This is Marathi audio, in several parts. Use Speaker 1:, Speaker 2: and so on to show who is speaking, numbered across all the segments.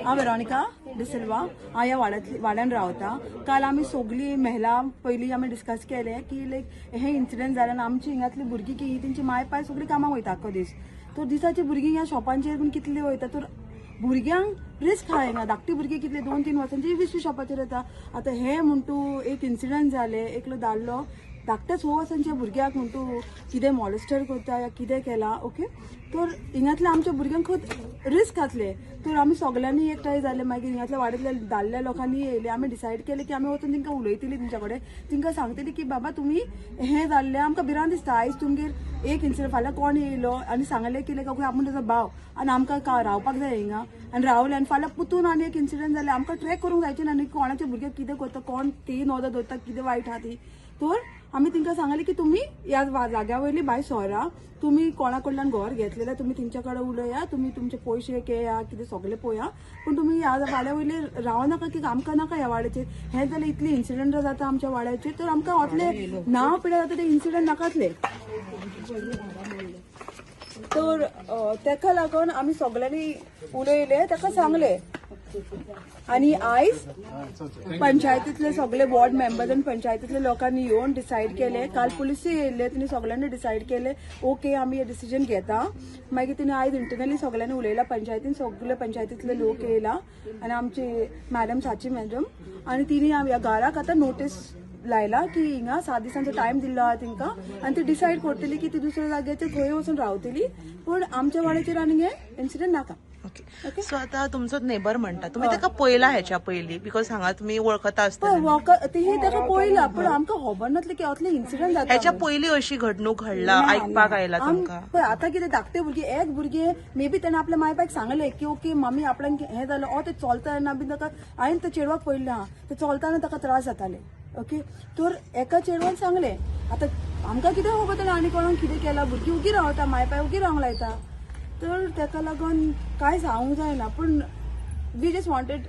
Speaker 1: हांव वेरोनिका डिसिल्वा हांव ह्या वाड्यान रावता. काल आमी सगळी महिला पयलीं आमी डिस्कस केलें की लायक हे इन्सिडंट जाल्यार आमची हिंगातली भुरगीं की तेंची माय पाय सगळीं कामाक वयता आख्खो दीस. तर दिसाची भुरगीं ह्या शॉपांचेर बीन कितली वयता तर भुरग्यांक रिस्क आहा हिंगा. धाकटी भुरगीं कितली 2-3 वर्सांची 20 शॉपाचेर येता. आतां हे म्हणटू एक इन्सिडंट जाले एकलो दादलो धाकट्या 6 वर्सांच्या भुरग्याक म्हणटू कितें मॉलेस्टर करता या कितें केला. ओके तर हिंगातल्या आमच्या भुरग्यांक खूब रिस्क घातले. तर आमी सगळ्यांनी एकठांय जाले. मागीर हिंगातल्या वाड्यातल्या दादल्या लोकांनी येयले. आमी डिसायड केले की आमी वचून तिंका उलयतली तेंच्या कडेन. तिंका सांगतली की बाबा तुमी हें जाल्लें आमकां भिरांत दिसता. आयज तुमगेर एक इन्सिडंट फाल्यां कोण येयलो आनी सांगलें की लायक आपूण ताजो भाव आनी आमकां रावपाक जाय हिंगा आनी रावले आनी फाल्यां पुतून आनी एक इन्सिडंट जालें आमकां ट्रॅक करूंक जायचें ना. आनी कोणाच्या भुरग्याक कितें करता कोण ती नदर दवरता कितें वायट आहा ती. तर आमी तिंका सांगलें की तुमी ह्या जाग्या वयली भायर सरा. तुमी कोणा कडल्यान घर घेतलें जाल्यार तुमी तेंच्या कडेन उलया. तुमी तुमचे पयशे केया कितें सगळें पळया. पूण तुमी ह्या वाड्या वयले राव नाका की आमकां नाका ह्या वाड्याचेर. हें जाल्यार इतली इन्सिडंट जाता आमच्या वाड्याचेर तर आमकां असले नांव पिड्या जाता ते इन्सिडंट नाकातले. तर तेका लागून आमी सगळ्यांनी उलयले तेका सांगले. आणि आयज पंचायतीतले सगळे वॉर्ड मेंबर्स आणि पंचायतीतल्या लोकांनी येऊन डिसाईड केले. काल पुलिसूय येयले तिने सगळ्यांनी डिसाईड केले ओके आमी हे डिसिजन घेता. मागीर तिने आयज इंटरनली सगळ्यांनी उलयला. पंचायतीन सगळे पंचायतीतले लोक येयला आणि आमचे मॅडम साची मॅडम आणि तिने ह्या घराक आतां नोटीस लायला की हिंगा 7 दिसांचो टायम दिल्लो आहा तिंका आनी ती डिसाईड करतली की ती दुसऱ्या जाग्याचेर खंय वचून रावतली. पण आमच्या वाड्याचेर आनी हे इन्सिडंट नाका.
Speaker 2: ओके सो आता तुमचो नेबर म्हणटा तुम्ही ताका पळयला हेच्या पयलीं बिकॉज हांगा तुम्ही वळखता आसता
Speaker 1: हे ताका पळयला पण आमकां खबर नासलें की असले इन्सिडंट जाता.
Speaker 2: हेच्या पयलीं अशी घडणूक घडला आयकपाक आयला तुमकां.
Speaker 1: पळय आतां कितें धाकटे भुरगे एक भुरगे मे बी ताणें आपल्या माय बायक सांगलें की ओके मम्मी आपल्याक हें जालें ते चलता येना बीन ताका हांवें त्या चेडवाक पळयलें आहा ते चलताना ताका त्रास जाताले. ओके तर एका चेडवान सांगलें. आतां आमकां कितें खबर ताणें आनी कोणाक कितें केलां. भुरगीं उगी रावता माय पाय उगी रावंक लायता. तर तेका लागून काय सांगूंक जायना पूण we just wanted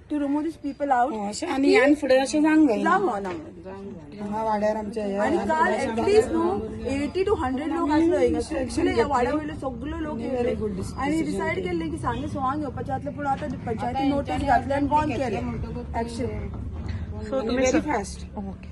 Speaker 1: to remove these people out
Speaker 3: आनी ह्यान फुडें अशें जावंक
Speaker 1: जावं
Speaker 3: हांगा वाड्यार आमच्या
Speaker 1: आणि काल ऍटलीस्ट न्हू 80 to 100 लोक आसलो हिंगा. एक्चुअली ह्या वाड्या वयले सगळे लोक येयले आणि डिसाईड केले की सांगे सोवांग येवपाचे आसले पूण आतां पंचायतीन नोटीस घातली आनी बंद केलें एक्शन.
Speaker 2: सो तुम्ही
Speaker 3: very fast.
Speaker 2: Okay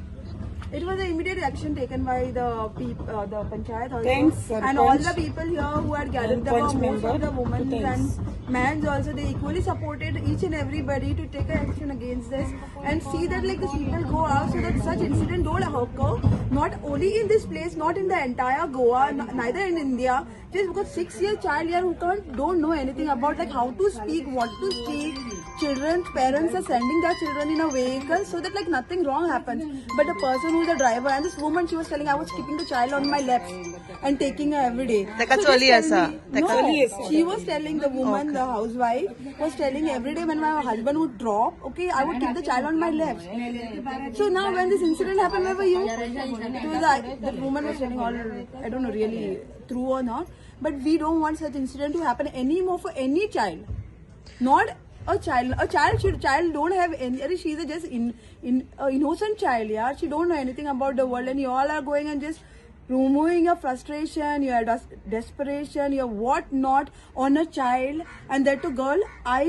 Speaker 1: It was an immediate action taken by the panchayat also.
Speaker 3: Thanks,
Speaker 1: and all the people here who had gathered. There were most of the women and men also. They equally supported each and everybody to take action against this and see that like the people go out so that such incident don't occur. Not only in this place, not in the entire Goa, neither in India. Just because 6-year child here who don't know anything about like how to speak, what to speak. Children, parents are sending their children in a vehicle so that like nothing wrong happens. But the person who is the driver and this woman, she was telling I was keeping the child on my laps and taking her every day.
Speaker 2: Taka
Speaker 1: So
Speaker 2: choli
Speaker 1: just
Speaker 2: asa.
Speaker 1: tell me- No, she was telling the woman, the housewife, was telling every day when my husband would drop, okay, I would keep the child on my laps. So now when this incident happened, where were you? The woman was telling all, I don't know really true or not, but we don't want such incident to happen anymore for any child. Not a child don't have any. She's a just innocent child. Yeah, she don't know anything about the world, and you all are going and just removing your frustration, your desperation, your what not on a child, and that to girl. I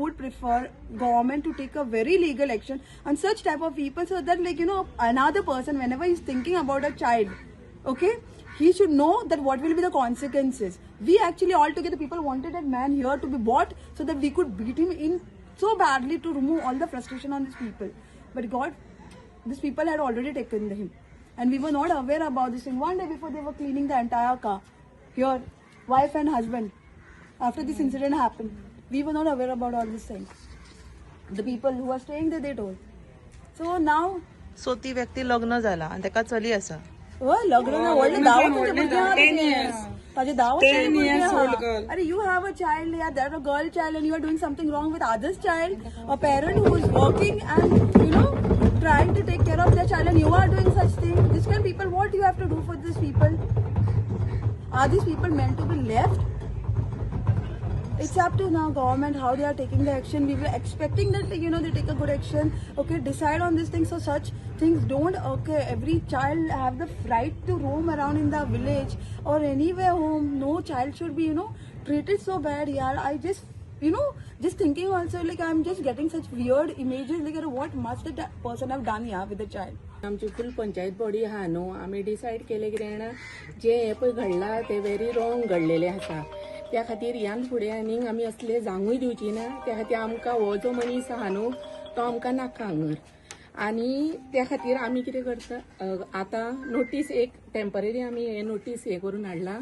Speaker 1: would prefer government to take a very legal action on such type of people so that like another person whenever he's thinking about a child, okay, he should know that what will be the consequences. We actually all together people wanted that man here to be bought so that we could beat him in so badly to remove all the frustration on these people. But God, these people had already taken him and we were not aware about this thing. One day before they were cleaning the entire car here, wife and husband, after this incident happened, we were not aware about all these things. The people who were staying there, they told. So now
Speaker 2: so ती व्यक्ती लग्न जाला आणि ताका चली आसा.
Speaker 1: लग्न व्हडले 10 वर्सांचे ताजे 10 वर्सांचे. अरे you have a child, yeah, there's a girl child and you are doing something wrong with others child. A parent who is working and trying to take care of their child and you are doing such thing. This kind of people, what you have to do for these people? Are these people meant to be left? It's up to now government how they are taking the action. We were expecting that they take a good action. Okay, decide on these things so such things don't occur. Every child have the right to roam around in the village or anywhere home. No child should be treated so bad, yeah. I just, just thinking also, like, I'm just getting such weird images, like, what must that person have done, yeah, with the child.
Speaker 3: आमची फुल पंचायत बॉडी आहा न्हू, आमी डिसायड केले कितें जाणा, जे हे पळय घडला ते व्हेरी रॉंग घडलेले आसा. त्या खातीर ह्यान फुडें आनीक आमी असले जावूंय दिवची ना. त्या खातीर आमकां हो जो मनीस आहा न्हू तो आमकां नाका हांगर. आनी त्या खातीर आमी कितें करता, आतां नोटीस एक टेम्पररी आमी हे नोटीस हे करून हाडला.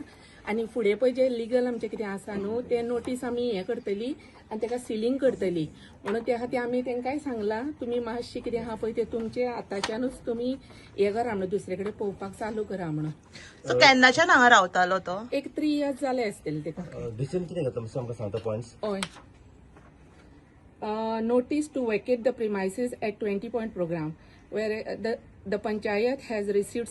Speaker 3: आनी फुडें पळय जे लिगल आमचें कितें आसा न्हू ते नोटीस आमी हे करतली आनी ताका सिलींग करतली. म्हणून त्या खातीर आमी तांकांय सांगला, तुमी मातशें कितें आहा पळय ते तुमचे आतांच्यानूच तुमी हे करा म्हणून, दुसरे कडेन पळोवपाक चालू करा म्हणून.
Speaker 2: सो केन्नाच्यान हांगा रावतालो तो?
Speaker 3: एक 3 years जाले आसतले ताका.
Speaker 4: डिसिजन कितें घेता मातशें आमकां सांगता पॉयंट्स.
Speaker 3: हय. Notice to vacate the premises at 20 Point program, where the panchayat has received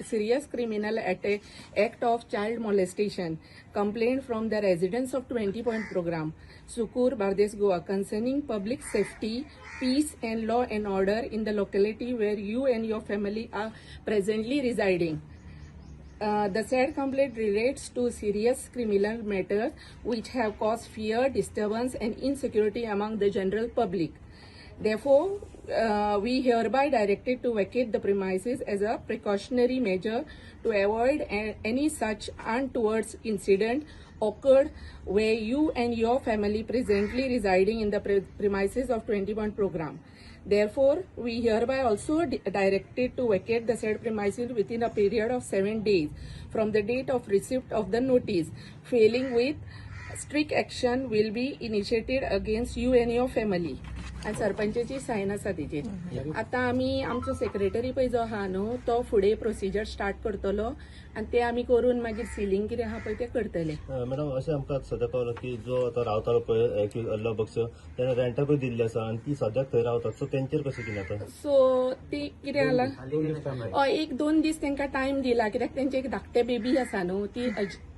Speaker 3: serious criminal act of child molestation complaint from the residents of 20 Point program, Sukur, Bardes, Goa, concerning public safety, peace and law and order in the locality where you and your family are presently residing. The said complaint relates to serious criminal matters which have caused fear, disturbance and insecurity among the general public. Therefore, we hereby directed to vacate the premises as a precautionary measure to avoid any such untoward incident occurred where you and your family presently residing in the premises of 21 program. Therefore, we hereby also directed to vacate the said premises within a period of 7 days from the date of receipt of the notice. Failing with, strict action will be initiated against you and your family. आणि सरपंचाची सायन आसा तेजेर. आतां आमी आमचो सेक्रेटरी पळय जो आहा न्हू तो फुडें प्रोसिजर स्टार्ट करतलो आनी ते आमी करून मागीर सिलींग कितें आहा पळय ते करतले.
Speaker 4: मॅडम अशें आमकां सद्या कळ्ळें की जो आतां रावतालो पळय अल्ला बक्स तेणें रेंटा पळय दिल्ली आसा आनी ती सद्याक थंय रावतात. सो तेंचेर कशें कितें आतां?
Speaker 3: सो ती कितें जाला, 1-2 दीस तांकां टायम दिला, कित्याक तेंचे एक धाकटे बेबी आसा न्हू, ती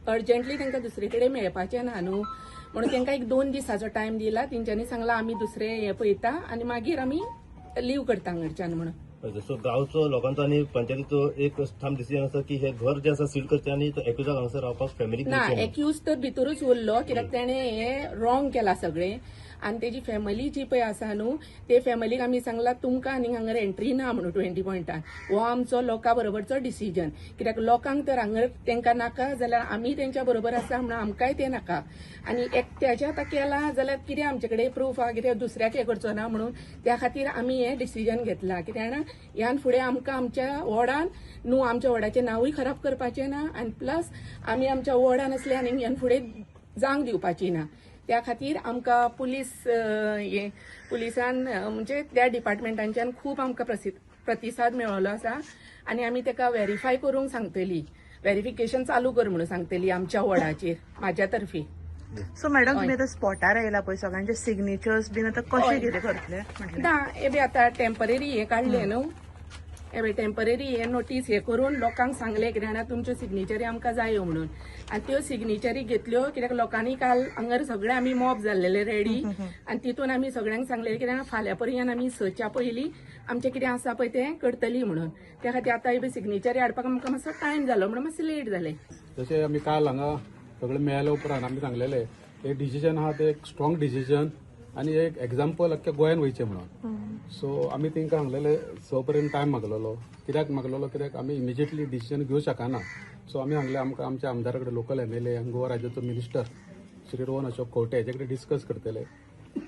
Speaker 3: अर्जंटली तांकां दुसरे कडेन मेळपाचें ना न्हू, म्हणून तांकां एक 2 दिसाचो टायम दिला. तेंच्यांनी सांगला आमी दुसरे हे पळयता आनी मागीर आमी लीव करता हांगच्यान म्हणून.
Speaker 4: सो गांवचो लोकांचो आनी पंचायतीचो एक ठाम डिसिजन आसा की हे घर जे आसा सील करचें आनी एक्युजाक हांगासर रावपाक फॅमिली
Speaker 3: ना, एक्यूज तर भितरूच उरलो, कित्याक तेणें हे रॉंग केला सगळें. आनी तेजी फॅमिली जी पळय आसा न्हू ते फॅमिलीक आमी सांगला तुमकां आनी हांगर एंट्री ना म्हणून 20 पॉयंटान. हो आमचो लोकां बरोबरचो डिसिजन, कित्याक लोकांक तर हांगर तेंकां नाका जाल्यार आमी तेंच्या बरोबर आसा म्हणून आमकांय ते नाका. आनी एकट्याच्या आतां केला जाल्यार कितें आमचे कडेन प्रूफ आहा, कितें दुसऱ्याक हे करचो ना म्हणून. त्या खातीर आमी हे डिसिजन घेतला, कित्याक जाणा ह्यान फुडें आमकां आमच्या वॉर्डान न्हू आमच्या वॉर्डाचें नांवूय खराब करपाचें ना आनी प्लस आमी आमच्या वॉर्डान असले आनी ह्यान फुडें जावंक दिवपाची ना. त्या खातीर आमकां पुलिसान म्हणजे त्या डिपार्टमेंटांच्यान खूब आमकां प्रतिसाद मेळिल्लो आसा आनी आमी ताका व्हेरीफाय करूंक सांगतली, व्हेरिफिकेशन चालू कर म्हणून सांगतली आमच्या वॉर्डाचेर म्हाज्या तर्फे.
Speaker 2: सो मॅडम तुम्ही आता स्पॉटार आयला पळय सगळ्यांचे सिग्नेचर्स बीन आता कशे कितें करतले म्हटलें?
Speaker 3: ना हे बी आतां टेम्पररी हे काढले न्हू, हे बी टेम्पररी हे नोटीस हे करून लोकांक सांगले कितें जाणा तुमच्यो सिग्नेचरी आमकां जायो म्हणून. आनी त्यो सिग्नेचरी घेतल्यो, कित्याक लोकांनी काल हांगर सगळे आमी मॉब जाल्लेले रेडी आनी तितून आमी सगळ्यांक सांगले कितें जाणा फाल्यां पर्यंत आमी सच्या पयलीं आमचें कितें आसा पळय तें करतली म्हणून. त्या खातीर आतां हे बी सिग्नेचरी हाडपाक आमकां मातसो टायम जालो म्हणून मातशें लेट जालें.
Speaker 5: जशें आमी काल हांगा सगळें मेळ्ळे उपरांत आमी सांगलेलें एक डिसिजन आहा ते एक स्ट्रॉंग डिसिजन आनी एक एक्झाम्पल अख्ख्या गोंयान वयचें म्हणून. सो आमी तांकां सांगलेले 6 पर्यंत टायम मागलेलो. कित्याक मागलेलो, कित्याक आमी इमिजिएटली डिसिजन घेवंक शकना. सो आमी सांगलें आमकां आमच्या आमदारा कडेन लोकल MLA आनी गोवा राज्याचो मिनिस्टर श्री रोहन अशोक खंवटे हेजे कडेन डिस्कस करतले.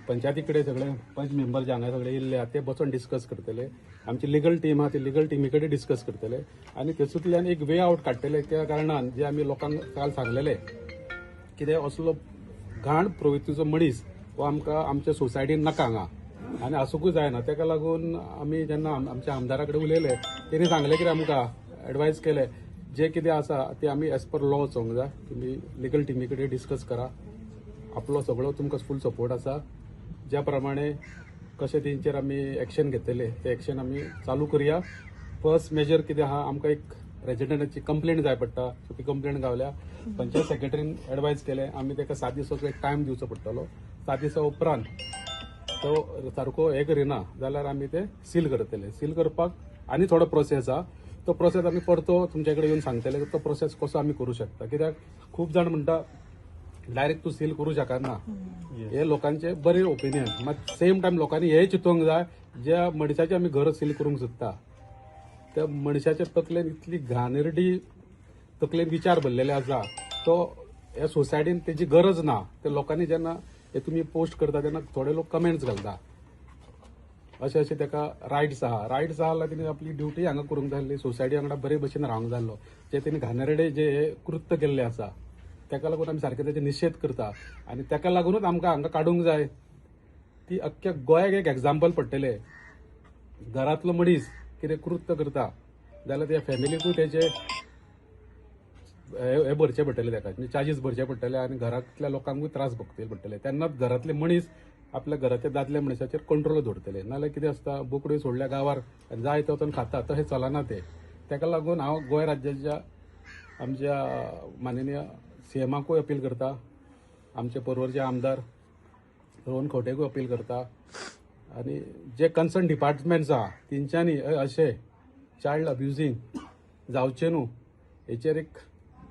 Speaker 5: पंचायती कडेन सगळे 5 मेंबर जे हांगा सगळे येयल्ले आहा ते बसून डिस्कस करतले. आमची लिगल टीम आहा ती लिगल टीमी कडेन डिस्कस करतले आनी तेतूंतल्यान एक वे आवट काडटले. त्या कारणान जे आमी लोकांक काल सांगलेले कितें असलो घाण प्रवृत्तीचो मनीस हो आमकां आमच्या सोसायटीन नाका हांगा आनी आसूंकूय जायना. ताका लागून आमी जेन्ना आमच्या आमदारा कडेन उलयले तेणी सांगलें कितें आमकां एडवायज केलें जे कितें आसा ते आमी एज पर लॉ चोवंक जाय. तुमी लिगल टिमी कडेन डिस्कस करा, आपलो सगळो तुमकां फूल सपोर्ट आसा. ज्या प्रमाणे कशें तेंचेर आमी एक्शन घेतले ते एक्शन आमी चालू करया. फर्स्ट मेजर कितें आहा आमकां एक रेजिडेंटाची कंप्लेंट जाय पडटा. सो ती कंप्लेंट गावल्या. पंचायत सेक्रेटरीन एडवायज केलें आमी ताका 7 दिसाचो एक टायम दिवचो पडटलो. 7 दिसा उपरांत तो सारको हे करिना जाल्यार आमी ते सील करतले. सील करपाक आनी थोडो प्रोसेस आहा. तो प्रोसेस आमी परतो तुमचे कडेन येवन सांगतले तो प्रोसेस कसो आमी करूं शकता. कित्याक खूब जाण म्हणटा डायरेक्ट तूं सील करूं शकना हे लोकांचे बरे ओपिनियन. मात सेम टायम लोकांनी हे चिंतूंक जाय ज्या मनशाचे आमी घर सील करूंक सोदता त्या मनशाच्या तकलेन इतली घाणेरडी तकलेन विचार भरलेले आसा तो ह्या सोसायटीन तेजी गरज ना. ते लोकांनी जेन्ना हे तुमी पोस्ट करता तेन्ना थोडे लोक कमेंट्स घालता अशें अशें ताका रायट्स आहा जाल्यार तिणें आपली ड्युटी हांगा करूंक जाय आसली. सोसायटी वांगडा बरे भशेन रावंक जाय आसलो. जे तेणी घाणेरडे जे हे कृत्य केल्ले आसा ताका लागून आमी सारके तेचे निशेध करता आनी ताका लागूनच आमकां हांगा काडूंक जाय. ती अख्ख्या गोंयाक एक एक्झाम्पल पडटले. घरांतलो मनीस कितें कृत्य करता जाल्यार त्या फॅमिलीकूय तेचे हे भरचे पडटले ताका म्हणजे चार्जीस भरचे पडटले आनी घरांतल्या लोकांकूय त्रास भोगचे पडटले. तेन्नाच घरांतले मनीस आपल्या घराच्या दादल्या मनशाचेर कंट्रोल दवरतले. नाल्यार कितें आसता बोकड्यो सोडल्या गांवार जाय तो वचून खाता तशें चलना ते. ताका लागून हांव गोंय राज्याच्या आमच्या माननीय सीएमाकूय अपील करता आमचे पर्वरचे आमदार रोहन खंवटेकूय अपील करता आनी जे कन्सर्न डिपार्टमेंट्स आहा तेंच्यांनी अशें चायल्ड अब्युजींग जावचें न्हू हेचेर एक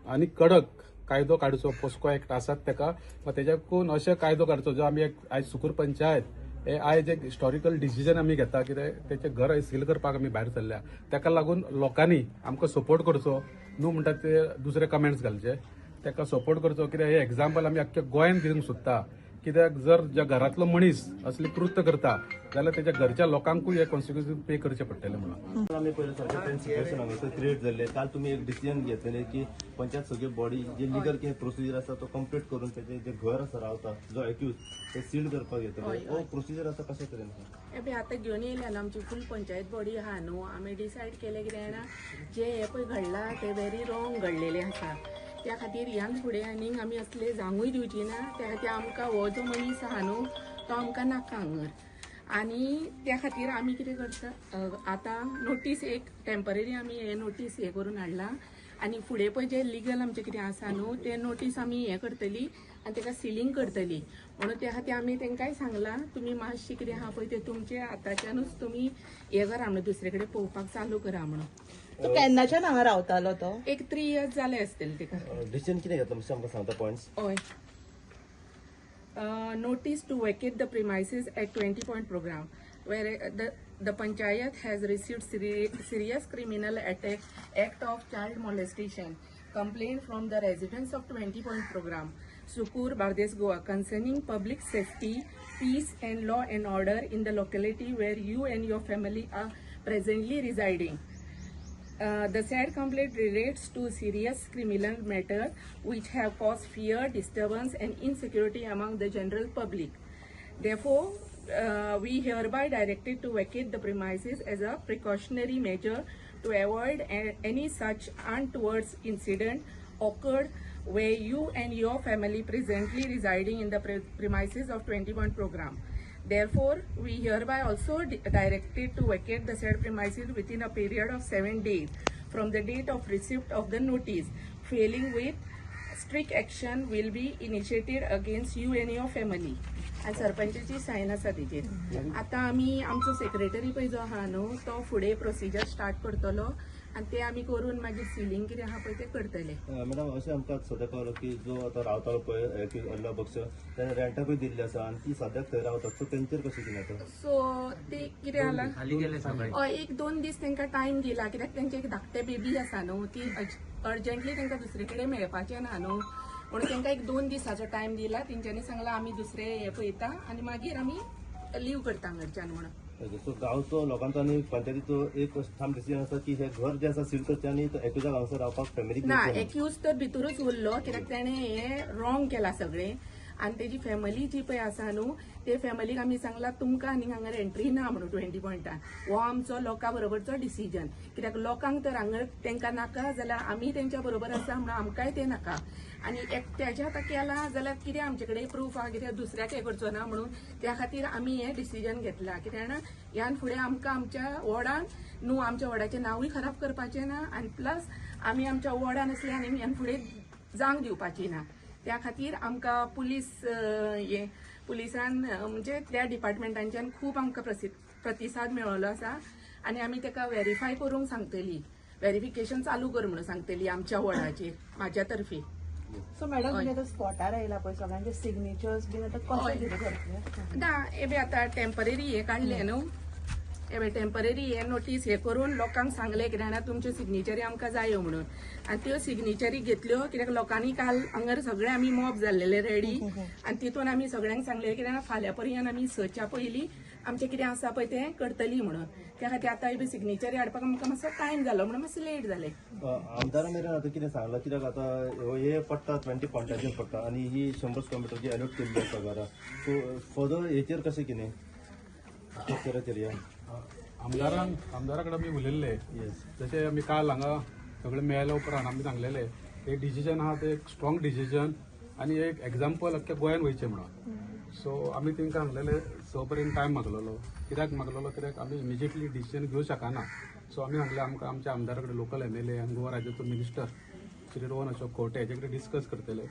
Speaker 5: आनी कडक कायदो काडचो. पोस्को एक्ट आसात ताका तेज्याकून अशें कायदो काडचो जो आमी आयज सुकूर पंचायत हे आयज एक हिस्टॉरिकल डिसिजन आमी घेता कित्याक तेचें घर सील करपाक आमी भायर सरल्या. ताका लागून लोकांनी आमकां सपोर्ट करचो न्हू म्हणटा ते दुसरे कमेंट्स घालचे. ताका सपोर्ट करचो कित्याक हे एक्झाम्पल आमी अख्ख्या गोंयांत दिवंक सोदता. कित्याक जर ज्या घरांतलो मनीस असले कृत्य करता जाल्यार तेच्या घरच्या लोकांकूय हे कॉन्सिक्वन्सीस पे करचे पडटले म्हणून.
Speaker 4: आम्ही पहिले सारखे सिच्युएशन हांगा क्रिएट जाल्ले. काल तुम्ही एक डिसिजन घेतले की पंचायत सगळी बॉडी जे लिगल कितें प्रोसिजर आसा तो कंप्लीट करून तेजे जे घर आसा रावता जो एक्यूज ते सील करपाक येतले. हो प्रोसिजर आसा कशें तरेन
Speaker 3: बी आतां घेवन येयल्या न्हू आमची फूल पंचायत बॉडी आहा न्हू. आमी डिसायड केले कितें जाणा जे हे पळय घडलां ते व्हेरी रॉंग घडलेले आसा. त्या खातीर ह्यान फुडें आनीक आमी असले जावंकूय दिवची ना. त्या खातीर आमकां हो जो मनीस आहा न्हू तो आमकां नाका हांगर. आनी त्या खातीर आमी कितें करता आतां नोटीस एक टेम्पररी आमी हे नोटीस हे करून हाडला आनी फुडें पळय जे लिगल आमचें कितें आसा न्हू ते नोटीस आमी हे करतली आनी ताका सिलींग करतली. म्हणून त्या खातीर आमी तांकांय सांगलां तुमी मातशें कितें आहा पळय तें तुमचें आतांच्यानूच तुमी हे करा म्हणून दुसरे कडेन पळोवपाक चालू करा म्हणून.
Speaker 2: तो केन्नाच्यान हांगा रावतालो तो?
Speaker 3: एक 3 years जाले आसतले ताका.
Speaker 4: डिसिजन कितें घेतला मातशें आमकां सांगता पॉयंट्स.
Speaker 3: हय. Notice to vacate the premises at 20 Point program, where the panchayat has received serious criminal act of child molestation complaint from the residents of 20 Point program, Sukur, Bardes, Goa, concerning public safety, peace and law and order in the locality where you and your family are presently residing. The said complaint relates to serious criminal matters which have caused fear, disturbance and insecurity among the general public. Therefore, we hereby directed to vacate the premises as a precautionary measure to avoid any such untoward incident occurred where you and your family presently residing in the premises of 20 Point program. Therefore, we hereby also directed to vacate the said premises within a period of 7 days from the date of receipt of the notice. Failing with, strict action will be initiated against you and your family. आणि सरपंचाची सायन आसा तेजेर. आतां आमी आमचो सेक्रेटरी पळय जो आहा न्हू तो फुडें प्रोसिजर स्टार्ट करतलो आनी ते आमी करून मागीर सिलींग कितें आहा पळय ते करतले.
Speaker 4: मॅडम अशें आमकां सद्या कळलो की जो आतां रावतालो पळय अल्ला बक्स तेणें रेंटाकूय दिल्ले आसा आनी ती सद्याक थंय रावतात. सो तेंचेर कशें कितें आतां?
Speaker 3: सो ते कितें जालां हय 1-2 दीस तांकां टायम दिला कित्याक तेंचे एक धाकटे बेबी आसा न्हू ती अर्जंटली तांकां दुसरे कडेन मेळपाचें ना न्हू म्हणून तांकां एक 2 दिसाचो टायम दिला. तेंच्यांनी सांगलां आमी दुसरे हे पळयता आनी मागीर आमी लीव करता हांगच्यान म्हणून.
Speaker 4: सो गांवचो लोकांचो आनी पंचायतीचो एक ठाम डिसिजन आसा की हे घर जे आसा सील करचें आनी एक्युजाक हांगासर रावपाक फॅमिली
Speaker 3: ना एक्यूज तर भितरूच उरलो कित्याक ताणें हे रॉंग केलां सगळें आनी तेजी फॅमिली जी पळय आसा न्हू ते फॅमिलीक आमी सांगलां तुमकां आनीक हांगा एंट्री ना म्हणून 20 पॉयंटान. हो आमचो लोकां बरोबरचो डिसिजन कित्याक लोकांक तर हांगा तांकां नाका जाल्यार आमी तेंच्या बरोबर आसा म्हणून आमकांय ते नाका. आनी एकट्याचें आतां केलां जाल्यार कितें आमचे कडेन प्रूफ आहा कित्याक दुसऱ्याक हें करचो ना म्हणून त्या खातीर आमी हें डिसिजन घेतलां. कित्याक जाणा ह्यान फुडें आमकां आमच्या वॉर्डान न्हू आमच्या वॉर्डाचें नांवूय खराब करपाचें ना आनी प्लस आमी आमच्या वॉर्डान असले आनी ह्यान फुडें जांक दिवपाची ना. त्या खातीर आमकां पुलिसान म्हणजे त्या डिपार्टमेंटांच्यान खूब आमकां प्रतिसाद मेळिल्लो आसा आनी आमी ताका व्हेरीफाय करूंक सांगतली. व्हेरिफिकेशन चालू कर म्हणून सांगतली आमच्या वॉर्डाचेर म्हाज्या तर्फे.
Speaker 1: सो मॅडम तुम्ही आता स्पॉटार आयला पळय सगळ्यांचे सिग्नेचर्स बीन आता कशे कितें करतले
Speaker 3: एबे आता टेम्पररी हे काढले न्हू एबे टेम्पररी हे नोटीस हे करून लोकांक सांगले कित्याक ना तुमच्यो सिग्नेचरी आमकां जायो म्हणून आनी त्यो सिग्नेचरी घेतल्यो कित्याक लोकांनी काल हांगर सगळे आमी मॉब जाल्लेले रेडी आनी तितून आमी सगळ्यांक सांगले कित्याक फाल्यां पर्यंत आमी सच्या पयलीं आमचें कितें आसा पळय तें करतली म्हणून त्या खातीर आतां एबे सिग्नेचरी हाडपाक आमकां मातसो टायम जालो म्हणून मातशें लेट जालें
Speaker 4: आमदारा मेरेन आता कितें सांगलां कित्याक आतां हे पडटा 20 पॉयंटाचेर पडटा आनी ही 100 स्क्वेअर मिटरची अलॉट केल्ली आसा घरां सो फर्दर हेचेर कशें कितें स्ट्रक्चराचेर या
Speaker 5: आमदारा कडेन आमी उलयल्ले जशें आमी काल हांगा सगळे मेळ्ळ्या उपरांत आमी सांगलेले एक डिसिजन आहा ते एक स्ट्रॉंग डिसिजन आनी एक एग्जाम्पल अख्ख्या गोंयान वयचें म्हणून सो आमी तांकां सांगलेले स पर्यंत टायम मागलेलो कित्याक आमी इमिजिएटली डिसिजन घेवं शकना सो आमी सांगलें आमकां आमच्या आमदारा कडेन लोकल MLA आनी गोवा राज्याचो मिनिस्टर श्री रोहन अशोक खोटे हेजे कडेन डिस्कस करतले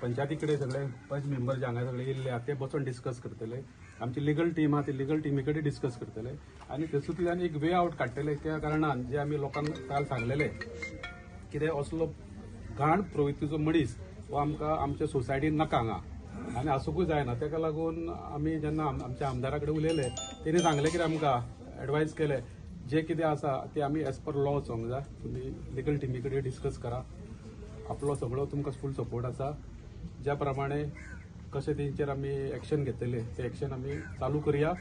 Speaker 5: पंचायती कडेन सगळे 5 मेंबर जे हांगा सगळे येयल्ले आहा ते बसून डिस्कस करतले आमची लिगल टीम आहा ती लिगल टीमी कडेन डिस्कस करतले आनी तेतूंतल्यान एक वे आउट काडटले त्या कारणान जे आमी लोकांक काल सांगलेले कितें असलो घाण प्रवृत्तीचो मनीस हो आमकां आमच्या सोसायटीन नाका हांगा आनी आसूंकूय जायना ताका लागून आमी जेन्ना आमच्या आमदारा कडेन उलयले तेणी सांगलें कितें आमकां एडवायज केलें जे कितें आसा ते आमी एज पर लॉ वचोंक जाय तुमी लिगल टिमी कडेन डिस्कस करा आपलो सगळो तुमकां फूल सपोर्ट आसा ज्या प्रमाणे कशें तेंचेर आमी एक्शन घेतले ते एक्शन आमी चालू करया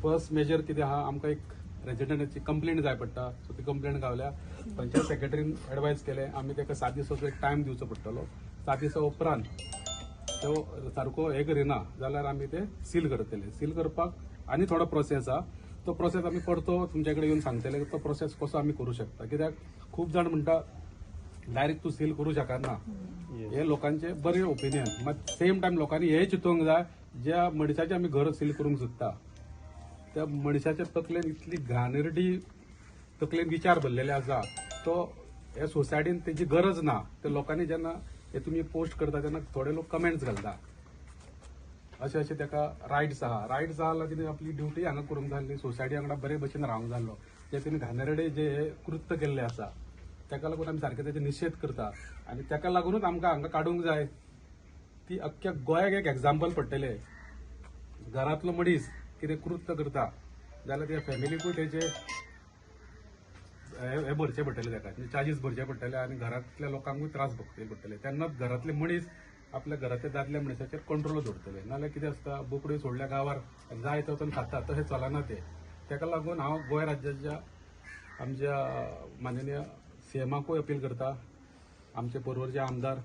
Speaker 5: फर्स्ट मेजर कितें आहा आमकां एक रेजिडेंटाची कंप्लेंट जाय पडटा सो ती कंप्लेंट गावल्या पंचायत सेक्रेटरीन एडवायज केलें आमी ताका 7 दिसाचो एक टायम दिवचो पडटलो 7 दिसा उपरांत तो सारको हे करिना जाल्यार आमी ते सील करतले सील करपाक आनी थोडो प्रोसेस आहा तो प्रोसेस आमी परतो तुमचे कडेन येवन सांगतले तो प्रोसेस कसो आमी करूं शकता कित्याक खूब जाण म्हणटा डायरेक्ट तूं सील करूं शकना हे लोकांचे बरे ओपिनियन मात सेम टायम लोकांनी हे चिंतूंक जाय ज्या मनशाचे आमी घर सील करूंक सोदता त्या मनशाच्या तकलेन इतली घाणेरडी तकलेन विचार भरलेले आसा तो हे सोसायटीन तेजी गरज ना ते लोकांनी जेन्ना हे तुमी पोस्ट करता तेन्ना थोडे लोक कमेंट्स घालता अशें अशें ताका रायट्स आहा जाल्यार तिणें आपली ड्युटी हांगा करूंक जाय आसली सोसायटी वांगडा बरे भशेन रावंक जाल्लो जे तिणें घाणेरडे जे हे कृत्य केल्ले आसा ताका लागून आमी सारके तेजे निशेध करता आनी ताका लागूनच आमकां हांगा काडूंक जाय ती अख्ख्या गोंयाक एक एक्झाम्पल पडटले घरांतलो मनीस कितें कृत्य करता जाल्यार त्या फॅमिलीकूय तेजे हे भरचे पडटले ताका चार्जीस भरचे पडटले आनी घरांतल्या लोकांकूय त्रास भोगचे पडटले तेन्नाच घरांतले मनीस आपल्या घरातल्या दादल्या मनशाचेर कंट्रोल दवरतले नाल्यार कितें आसता बोकड्यो सोडल्या गांवार जाय तो खाता तशें चलना ते ताका लागून हांव गोंय राज्याच्या आमच्या माननीय सीएमाकूय अपील करता आमचे पर्वरचे आमदार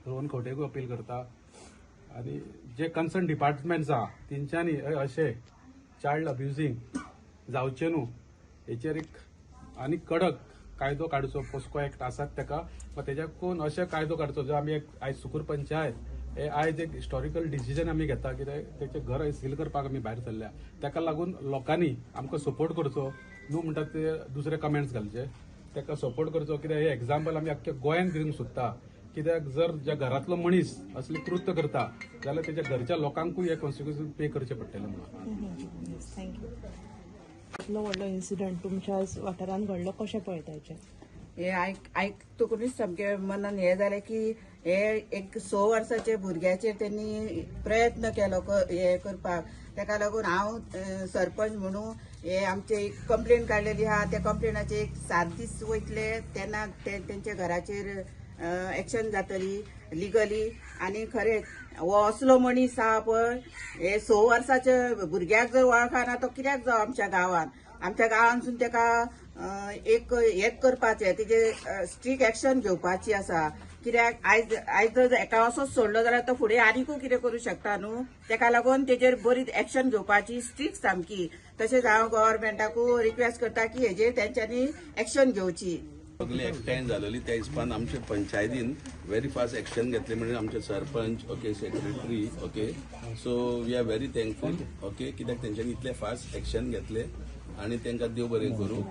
Speaker 5: रोहन खंवटेकूय अपील करता आनी जे कन्सर्न डिपार्टमेंट्स आहा तेंच्यांनी अशें चायल्ड अब्युजींग जावचें न्हू हेचेर एक आनी कडक कायदो काडचो पोस्को एक्ट आसात ताका तेज्याकून अशें कायदो काडचो जो आमी एक आयज सुकूर पंचायत हे आयज एक हिस्टॉरिकल डिसिजन आमी घेता कित्याक तेचें घर सील करपाक आमी भायर सरल्या ताका लागून लोकांनी आमकां सपोर्ट करचो न्हू म्हणटात ते दुसरे कमेंट्स घालचे ताका सपोर्ट करचो कित्याक हे एग्जाम्पल आमी अख्ख्या गोंयान दिवंक सोदता कित्याक जर ज्या घरांतलो मनीस असले कृत्य करता जाल्यार तेच्या घरच्या लोकांकूय हे कॉन्सिक्वन्सीस पे करचे पडटले म्हणून
Speaker 2: थँक्यू इतलो व्हडलो इन्सिडंट तुमच्या वाठारांत घडलो कशें पळयता हेचें
Speaker 6: हे आयकतकूच सामकें मनान हे जालें की हे एक 6 वर्साचे भुरग्याचेर त्यांनी प्रयत्न केलो हे करपाक ताका लागून हांव सरपंच म्हणून हे आमचे एक कंप्लेन काडलेली आहा त्या कंप्लेनाचे एक 7 दीस वयतले तेन्ना तेंच्या घराचेर एक्शन जातली लिगली आनी खरेंच हो असलो मनीस आहा पळय हे 6 वर्साच्या भुरग्याक जर वळखना तो कित्याक जावं आमच्या गांवांसून ताका एक हें करपाचें तेजे स्ट्रीक एक्शन घेवपाची आसा कित्याक आयज जर एका असोच सोडलो जाल्यार तो फुडें आनीकूय कितें करूं शकता न्हू ताका लागून तेजेर बरी एक्शन घेवपाची स्ट्रीक सामकी तशेंच हांव गव्हर्मेंटाकूय रिक्वेस्ट करता की हेजेर तेंच्यांनी एक्शन घेवची
Speaker 7: सगळी एकठांय जालेली त्या हिसपान आमच्या पंचायतीन व्हेरी फास्ट एक्शन घेतले म्हणजे आमचे sarpanch okay secretary okay so we are very thankful okay कित्याक तेंच्यांनी इतले फास्ट एक्शन घेतले आणि तांकां देव बरें करूं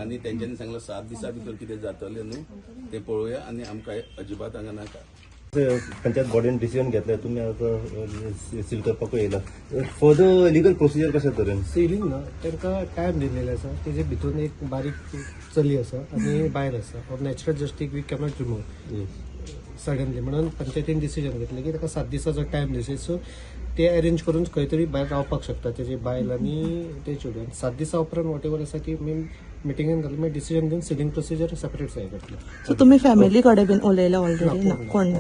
Speaker 7: आणि तेंच्यांनी सांगलें 7 दिसा भितर कितें जातलें न्हू ते पळोवया आणि आमकां अजिबात हांगा नाका
Speaker 4: पंचायत बॉडीन डिसिजन घेतले तुमी आतां सील करपाक येयला फर्दर लिगल प्रोसिजर कशा तरेन
Speaker 8: सिलींग ना तांकां टायम दिलेले आसा तेजे भितून एक बारीक चली आसा आनी भायर आसा ऑफ नॅचरल जस्टीक वी कॅनॉट रिमूव सडनली म्हणून पंचायतीन डिसिजन घेतलें की ताका 7 दिसाचो टायम दिसे. सो ते अरेंज करून खंय तरी भायर रावपाक शकता तेजे बायल आनी ते चिल्ड्रन. 7 दिसा उपरांत वॉट एवर आसा ती आमी मिटिंगेन घालून मागीर डिसिजन घेवन सिलींग प्रोसिजर सेपरेट जाय करतले.
Speaker 2: सो तुम्ही फॅमिली कडे बीन उलयला ऑलरेडी ना कोण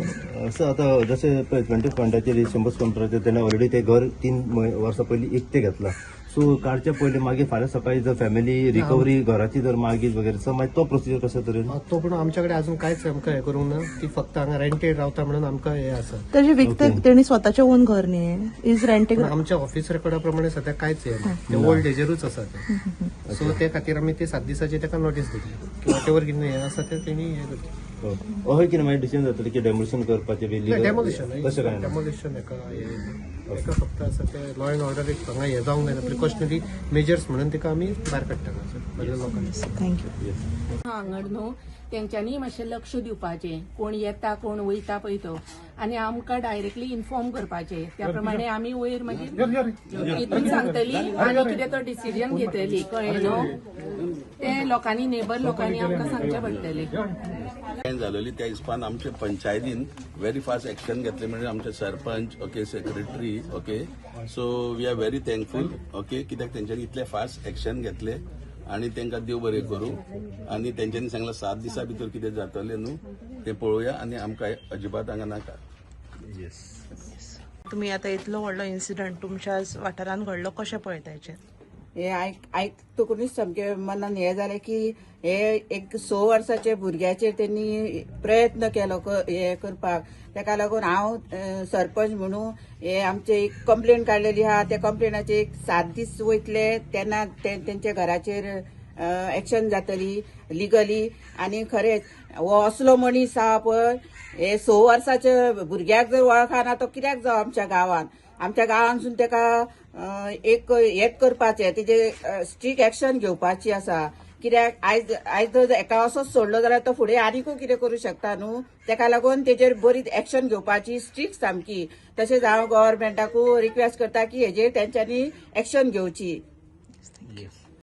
Speaker 4: असं आता जसे 20 पॉइंटाचेर 100 कंपनीचे त्याने ऑलरेडी ते घर 3 वर्सां पयलीं इकते घेतला. सो काडचे पयलीं मागीर फाल्यां सकाळी जर फॅमिली रिकवरी घराची जर मागीर वगैरे सो मागीर तो प्रोसिजर कशा तरेन
Speaker 8: तो पण आमच्या कडेन अजून कांयच आमकां हें करूंक ना. ती फक्त हांगा रेंटेड रावता म्हणून आमकां हें आसा.
Speaker 2: त्याचे विकते तेणी स्वतःचे ओन घर न्ही इज रेंटिंग.
Speaker 8: पण आमच्या ऑफिस रेकॉर्डा प्रमाणे सध्या कांयच हें ना. ते ओल्ड एजरूच आसा ते. सो ते खातीर आमी ते 7 दिसाची ताका नोटीस दिली की वॉट एवर कितें हें आसा ते तेणी हें करचें.
Speaker 4: अशें कितें मागीर डिसिजन जातलें की डेमोलिशन करपाचें बी
Speaker 8: डेमोलिशन
Speaker 4: तशें काय ना.
Speaker 8: डेमोलिशन एका फक्त आसा ते लॉ अँड ऑर्डर एक हांगा हें जावंक जायना प्रिकॉशनरी मेजर्स म्हणून तिका आमी भायर काडटा सगळ्या लोकांनी.
Speaker 2: थँक्यू.
Speaker 3: हांगर न्हू तेंच्यांनी मातशें लक्ष दिवपाचें. कोण येता कोण वयता पळय तो आनी आमकां डायरेक्टली इन्फॉर्म करपाचें. त्या प्रमाणे आमी वयर मागीर हितून सांगतली आनी कितें तो डिसिजन घेतली कळ्ळें न्हू. ते लोकांनी नेबर लोकांनी आमकां सांगचें पडटलें.
Speaker 7: काय झालेली त्या हिसपान आमच्या पंचायतीन व्हेरी फास्ट एक्शन घेतले म्हणजे आमचे sarpanch okay secretary okay. So we are very thankful okay कित्याक तेंच्यांनी इतले फास्ट एक्शन घेतले आणि तांकां देव बरें करूं. आणि तेंच्यांनी सांगलां 7 दिसा भितर कितें जातलें न्हू ते पळोवया आणि आमकां अजिबात हांगा नाका.
Speaker 2: तुम्ही आता इतलो व्हडलो इन्सिडंट तुमच्या वाठारान घडलो कशें पळयतायचे?
Speaker 6: हे आयकतकूच सामकें मनान हें जालें की हे एक 6 वर्साचे भुरग्याचेर त्यांनी प्रयत्न केलो हे करपाक. ताका लागून हांव सरपंच म्हणून हे आमचे एक कंप्लेंट काडलेली आहा. त्या कंप्लेनाचे एक 7 दीस वयतले तेन्ना तेंच्या घराचेर एक्शन जातली लिगली. आनी खरेंच हो असलो मनीस आहा पळय हे 6 वर्साच्या भुरग्याक जर वळखना तो कित्याक जावं आमच्या गांवांत. आमच्या गांवांतसून ताका एक हेच करपाचें तेजे स्ट्रीक एक्शन घेवपाची आसा. कित्याक आयज जर एका असोच सोडलो जाल्यार तो फुडें आनीकूय कितें करूं शकता न्हू. ताका लागून तेजेर बरी एक्शन घेवपाची स्ट्रीक सामकी. तशेंच हांव गव्हर्मेंटाकूय रिक्वेस्ट करता की हेजेर तेंच्यांनी एक्शन घेवची.